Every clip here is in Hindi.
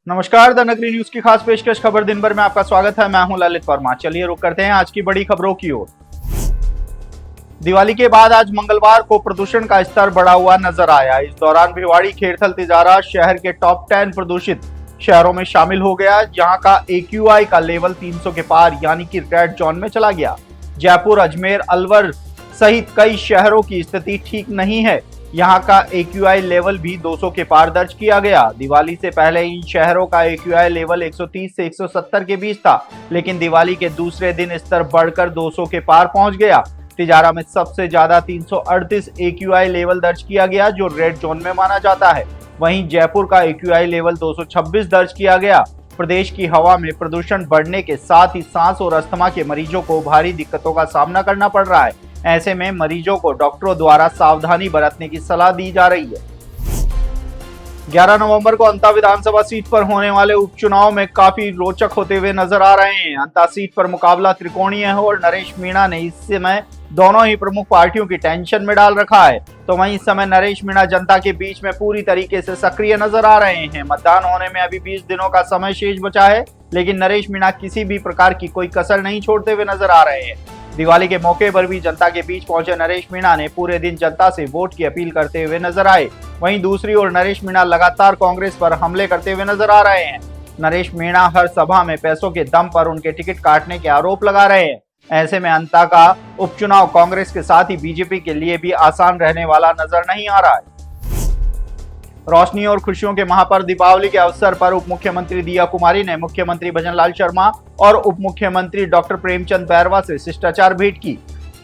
नमस्कार, द नगरी न्यूज की खास पेशकश खबर दिन भर में आपका स्वागत है। मैं हूं ललित वर्मा। चलिए रुक करते हैं आज की बड़ी खबरों की ओर। दिवाली के बाद आज मंगलवार को प्रदूषण का स्तर बढ़ा हुआ नजर आया। इस दौरान भिवाड़ी, खेरथल, तिजारा शहर के टॉप 10 प्रदूषित शहरों में शामिल हो गया, जहां का AQI का लेवल 300 के पार यानी कि रेड जोन में चला गया। जयपुर, अजमेर, अलवर सहित कई शहरों की स्थिति ठीक नहीं है। यहाँ का AQI लेवल भी 200 के पार दर्ज किया गया। दिवाली से पहले इन शहरों का AQI लेवल 130 से 170 के बीच था, लेकिन दिवाली के दूसरे दिन स्तर बढ़कर 200 के पार पहुंच गया। तिजारा में सबसे ज्यादा 338 AQI लेवल दर्ज किया गया, जो रेड जोन में माना जाता है। वहीं जयपुर का AQI लेवल 226 दर्ज किया गया। प्रदेश की हवा में प्रदूषण बढ़ने के साथ ही सांस और अस्थमा के मरीजों को भारी दिक्कतों का सामना करना पड़ रहा है। ऐसे में मरीजों को डॉक्टरों द्वारा सावधानी बरतने की सलाह दी जा रही है। 11 नवंबर को अंता विधानसभा सीट पर होने वाले उपचुनाव में काफी रोचक होते हुए नजर आ रहे हैं। अंता सीट पर मुकाबला त्रिकोणीय है और नरेश मीणा ने इस समय दोनों ही प्रमुख पार्टियों की टेंशन में डाल रखा है। तो वहीं इस समय नरेश मीणा जनता के बीच में पूरी तरीके से सक्रिय नजर आ रहे हैं। मतदान होने में अभी 20 दिनों का समय शेष बचा है, लेकिन नरेश मीणा किसी भी प्रकार की कोई कसर नहीं छोड़ते हुए नजर आ रहे हैं। दिवाली के मौके पर भी जनता के बीच पहुंचे नरेश मीणा ने पूरे दिन जनता से वोट की अपील करते हुए नजर आए। वहीं दूसरी ओर नरेश मीणा लगातार कांग्रेस पर हमले करते हुए नजर आ रहे हैं। नरेश मीणा हर सभा में पैसों के दम पर उनके टिकट काटने के आरोप लगा रहे हैं। ऐसे में अंता का उपचुनाव कांग्रेस के साथ ही बीजेपी के लिए भी आसान रहने वाला नजर नहीं आ रहा है। रोशनी और खुशियों के महापर्व दीपावली के अवसर पर उप मुख्यमंत्री दिया कुमारी ने मुख्यमंत्री भजनलाल शर्मा और उप मुख्यमंत्री डॉक्टर प्रेमचंद बैरवा से शिष्टाचार भेंट की।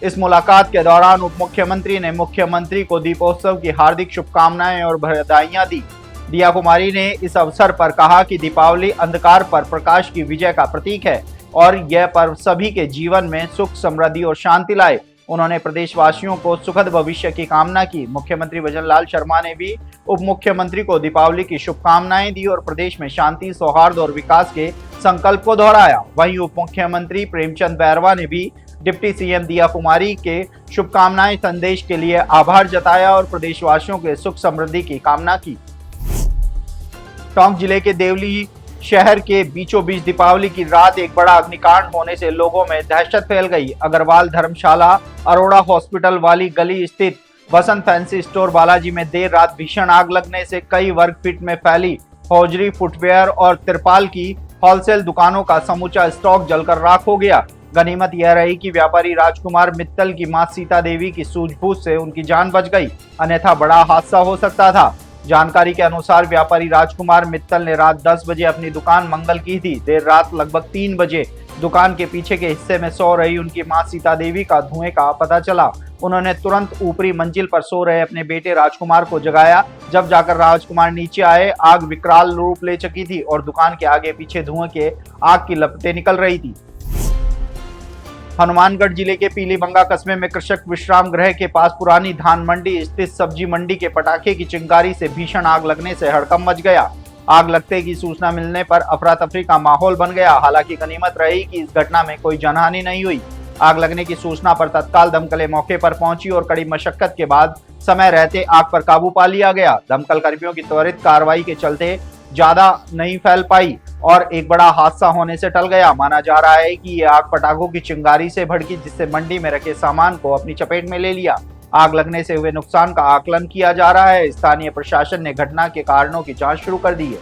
इस मुलाकात के दौरान उप मुख्यमंत्री ने मुख्यमंत्री को दीपोत्सव की हार्दिक शुभकामनाएं और बधाइयां दी। दिया कुमारी ने इस अवसर पर कहा कि दीपावली अंधकार पर प्रकाश की विजय का प्रतीक है और यह पर्व सभी के जीवन में सुख, समृद्धि और शांति लाए। उन्होंने प्रदेशवासियों को सुखद भविष्य की कामना की। मुख्यमंत्री भजनलाल शर्मा ने भी उप मुख्यमंत्री को दीपावली की शुभकामनाएं दी और प्रदेश में शांति, सौहार्द और विकास के संकल्प को दोहराया। वहीं उप मुख्यमंत्री प्रेमचंद बैरवा ने भी डिप्टी CM दिया कुमारी के शुभकामनाएं संदेश के लिए आभार जताया और प्रदेशवासियों के सुख समृद्धि की कामना की। टोंक जिले के देवली शहर के बीचों बीच दीपावली की रात एक बड़ा अग्निकांड होने से लोगों में दहशत फैल गई। अग्रवाल धर्मशाला अरोड़ा हॉस्पिटल वाली गली स्थित वसंत फैंसी स्टोर बालाजी में देर रात भीषण आग लगने से कई वर्ग फीट में फैली हौजरी, फुटवेयर और तिरपाल की होलसेल दुकानों का समूचा स्टॉक जलकर राख हो गया। गनीमत यह रही कि व्यापारी राजकुमार मित्तल की मां सीता देवी की सूझबूझ से उनकी जान बच गई, अन्यथा बड़ा हादसा हो सकता था। जानकारी के अनुसार व्यापारी राजकुमार मित्तल ने रात 10 बजे अपनी दुकान मंगल की थी। देर रात लगभग 3 बजे दुकान के पीछे के हिस्से में सो रही उनकी मां सीता देवी का धुएं का पता चला। उन्होंने तुरंत ऊपरी मंजिल पर सो रहे अपने बेटे राजकुमार को जगाया। जब जाकर राजकुमार नीचे आए, आग विकराल रूप ले चुकी थी और दुकान के आगे पीछे धुएं के आग की लपटें निकल रही थी। हनुमानगढ़ जिले के पीलीबंगा कस्बे में कृषक विश्राम गृह के पास पुरानी धान मंडी स्थित सब्जी मंडी के पटाखे की चिंगारी से भीषण आग लगने से हड़कंप मच गया। आग लगते की सूचना मिलने पर अफरा तफरी का माहौल बन गया। हालांकि गनीमत रही कि इस घटना में कोई जनहानि नहीं हुई। आग लगने की सूचना पर तत्काल दमकलें मौके पर पहुंची और कड़ी मशक्कत के बाद समय रहते आग पर काबू पा लिया गया। दमकल कर्मियों की त्वरित कार्रवाई के चलते ज्यादा नहीं फैल पाई और एक बड़ा हादसा होने से टल गया। माना जा रहा है कि ये आग पटाखों की चिंगारी से भड़की, जिससे मंडी में रखे सामान को अपनी चपेट में ले लिया। आग लगने से हुए नुकसान का आकलन किया जा रहा है। स्थानीय प्रशासन ने घटना के कारणों की जांच शुरू कर दी है।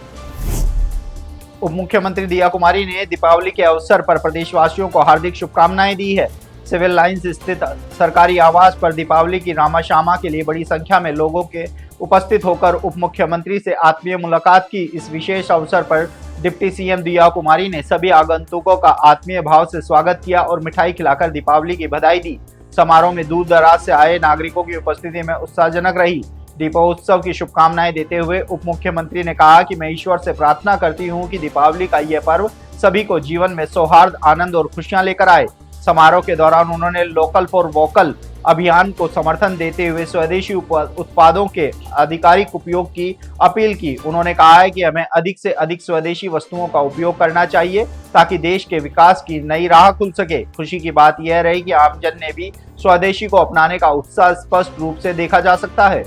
उप मुख्यमंत्री दिया कुमारी ने दीपावली के अवसर पर प्रदेशवासियों को हार्दिक शुभकामनाएं दी है। सिविल लाइंस स्थित सरकारी आवास पर दीपावली की रामाशामा के लिए बड़ी संख्या में लोगों के उपस्थित होकर उप मुख्यमंत्री से आत्मीय मुलाकात की। इस विशेष अवसर पर डिप्टी CM दिया कुमारी ने सभी आगंतुकों का आत्मीय भाव से स्वागत किया और मिठाई खिलाकर दीपावली की बधाई दी। समारोह में दूर दराज से आए नागरिकों की उपस्थिति में उत्साहजनक रही। दीपोत्सव की शुभकामनाएं देते हुए उप मुख्यमंत्री ने कहा कि मैं ईश्वर से प्रार्थना करती हूं कि दीपावली का यह पर्व सभी को जीवन में सौहार्द, आनंद और खुशियां लेकर आए। समारोह के दौरान उन्होंने लोकल फॉर वोकल अभियान को समर्थन देते हुए स्वदेशी उत्पादों के आधिकारिक उपयोग की अपील की। उन्होंने कहा है कि हमें अधिक से अधिक स्वदेशी वस्तुओं का उपयोग करना चाहिए ताकि देश के विकास की नई राह खुल सके। खुशी की बात यह रही कि आमजन ने भी स्वदेशी को अपनाने का उत्साह स्पष्ट रूप से देखा जा सकता है।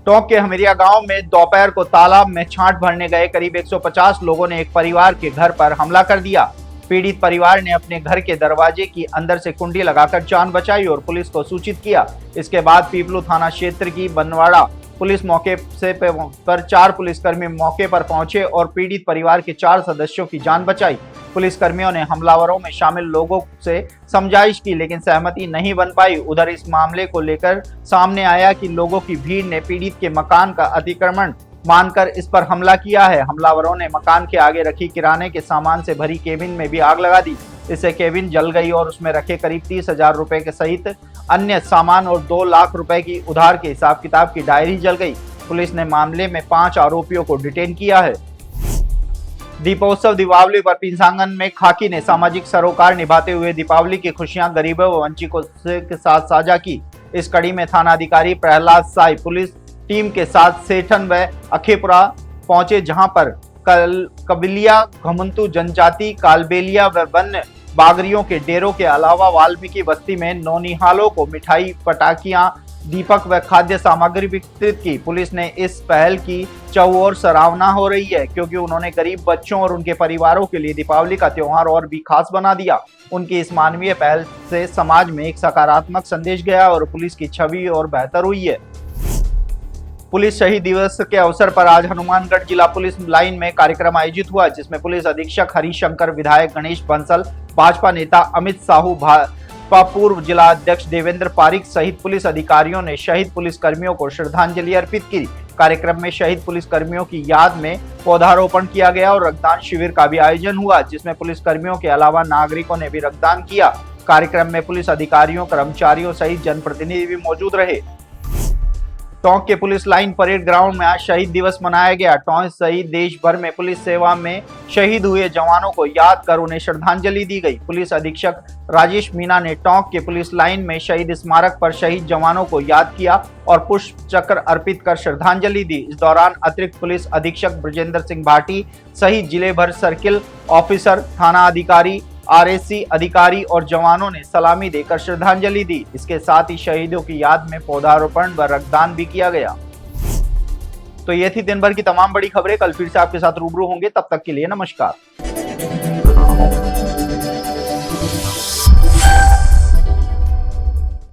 टोंक के हमिरिया गांव में दोपहर को तालाब में छांट भरने गए करीब 150 लोगों ने एक परिवार के घर पर हमला कर दिया। पीड़ित परिवार ने अपने घर के दरवाजे की अंदर से कुंडी लगाकर जान बचाई और पुलिस को सूचित किया। इसके बाद पीपलू थाना क्षेत्र की बनवाड़ा पुलिस मौके से पर 4 पुलिसकर्मी मौके पर पहुंचे और पीड़ित परिवार के 4 सदस्यों की जान बचाई। पुलिसकर्मियों ने हमलावरों में शामिल लोगों से समझाइश की, लेकिन सहमति नहीं बन पाई। उधर इस मामले को लेकर सामने आया कि लोगों की भीड़ ने पीड़ित के मकान का अतिक्रमण मानकर इस पर हमला किया है। हमलावरों ने मकान के आगे रखी किराने के सामान से भरी केबिन में भी आग लगा दी। इससे केबिन जल गई और उसमें रखे करीब 30,000 रुपए के सहित अन्य सामान और 2 लाख रुपए की उधार के हिसाब किताब की डायरी जल गई। पुलिस ने मामले में 5 आरोपियों को डिटेन किया है। दीपोत्सव दीपावली पर पिंसांगन में खाकी ने सामाजिक सरोकार निभाते हुए दीपावली की खुशियां गरीबों व वंचितों के साथ साझा की। इस कड़ी में थाना अधिकारी प्रहलाद साई पुलिस टीम के साथ सेठन व अखेपुरा पहुंचे, जहां पर कबिलिया, घुमंतु जनजाति, कालबेलिया व वन्य बागरियों के डेरों के अलावा वाल्मीकि बस्ती में नौनिहालों को मिठाई, पटाखियां, दीपक व खाद्य सामग्री वितरित की। पुलिस ने इस पहल की चहुओर सराहना हो रही है, क्योंकि उन्होंने गरीब बच्चों और उनके परिवारों के लिए दीपावली का त्योहार और भी खास बना दिया। उनकी इस मानवीय पहल से समाज में एक सकारात्मक संदेश गया और पुलिस की छवि और बेहतर हुई है। पुलिस शहीद दिवस के अवसर पर आज हनुमानगढ़ जिला पुलिस लाइन में कार्यक्रम आयोजित हुआ, जिसमें पुलिस अधीक्षक हरिशंकर, विधायक गणेश बंसल, भाजपा नेता अमित साहू, भाजपा पूर्व जिला अध्यक्ष देवेंद्र पारिक सहित पुलिस अधिकारियों ने शहीद पुलिस कर्मियों को श्रद्धांजलि अर्पित की। कार्यक्रम में शहीद पुलिस कर्मियों की याद में पौधारोपण किया गया और रक्तदान शिविर का भी आयोजन हुआ, जिसमें पुलिस कर्मियों के अलावा नागरिकों ने भी रक्तदान किया। कार्यक्रम में पुलिस अधिकारियों, कर्मचारियों सहित जनप्रतिनिधि भी मौजूद रहे। टोंक के पुलिस लाइन परेड ग्राउंड में आज शहीद दिवस मनाया गया। टोंक सहित देश भर में पुलिस सेवा में शहीद हुए जवानों को याद कर उन्हें श्रद्धांजलि दी गई। पुलिस अधीक्षक राजेश मीना ने टोंक के पुलिस लाइन में शहीद स्मारक पर शहीद जवानों को याद किया और पुष्प चक्र अर्पित कर श्रद्धांजलि दी। इस दौरान अतिरिक्त पुलिस अधीक्षक ब्रजेंद्र सिंह भाटी सहित जिले भर सर्किल ऑफिसर, थाना अधिकारी, आरएससी अधिकारी और जवानों ने सलामी देकर श्रद्धांजलि दी। इसके साथ ही शहीदों की याद में पौधारोपण व रक्तदान भी किया गया। तो ये थी दिन भर की तमाम बड़ी खबरें। कल फिर से आपके साथ रूबरू होंगे, तब तक के लिए नमस्कार।